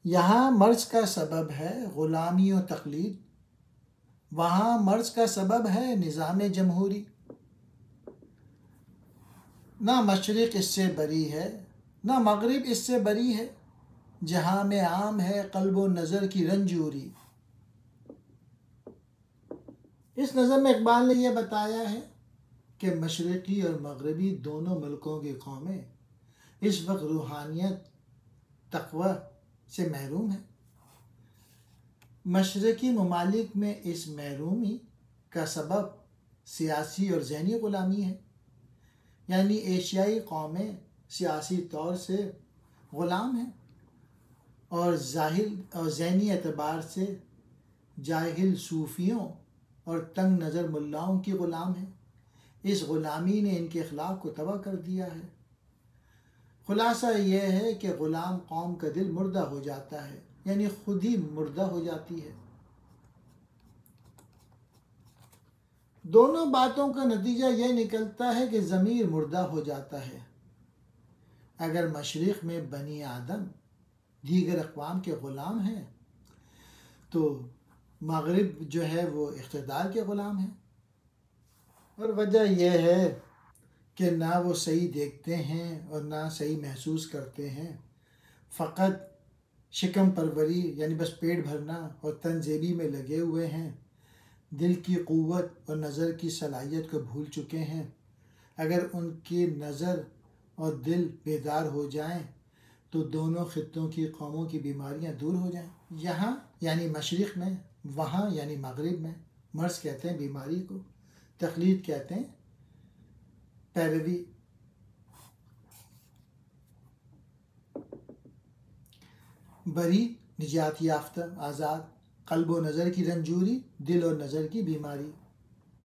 یہاں مرض کا سبب ہے غلامی و تقلید، وہاں مرض کا سبب ہے نظام جمہوری۔ نہ مشرق اس سے بری ہے نہ مغرب اس سے بری ہے، جہاں میں عام ہے قلب و نظر کی رنجوری۔ اس نظم میں اقبال نے یہ بتایا ہے کہ مشرقی اور مغربی دونوں ملکوں کی قومیں اس وقت روحانیت، تقوی سے محروم ہیں۔ مشرقی ممالک میں اس محرومی کا سبب سیاسی اور ذہنی غلامی ہے، یعنی ایشیائی قومیں سیاسی طور سے غلام ہیں اور ظاہر اور ذہنی اعتبار سے جاہل صوفیوں اور تنگ نظر ملاؤں کی غلام ہیں۔ اس غلامی نے ان کے اخلاق کو تباہ کر دیا ہے۔ خلاصہ یہ ہے کہ غلام قوم کا دل مردہ ہو جاتا ہے، یعنی خود ہی مردہ ہو جاتی ہے۔ دونوں باتوں کا نتیجہ یہ نکلتا ہے کہ ضمیر مردہ ہو جاتا ہے۔ اگر مشرق میں بنی آدم دیگر اقوام کے غلام ہیں تو مغرب جو ہے وہ اقتدار کے غلام ہیں، اور وجہ یہ ہے کہ نہ وہ صحیح دیکھتے ہیں اور نہ صحیح محسوس کرتے ہیں، فقط شکم پروری یعنی بس پیٹ بھرنا اور تن زیبی میں لگے ہوئے ہیں، دل کی قوت اور نظر کی صلاحیت کو بھول چکے ہیں۔ اگر ان کی نظر اور دل بیدار ہو جائیں تو دونوں خطوں کی قوموں کی بیماریاں دور ہو جائیں۔ یہاں یعنی مشرق میں، وہاں یعنی مغرب میں مرض کہتے ہیں بیماری کو، تقلید کہتے ہیں پیروی۔ بری نجات یافتہ، آزاد، قلب و نظر کی رنجوری، دل اور نظر کی بیماری۔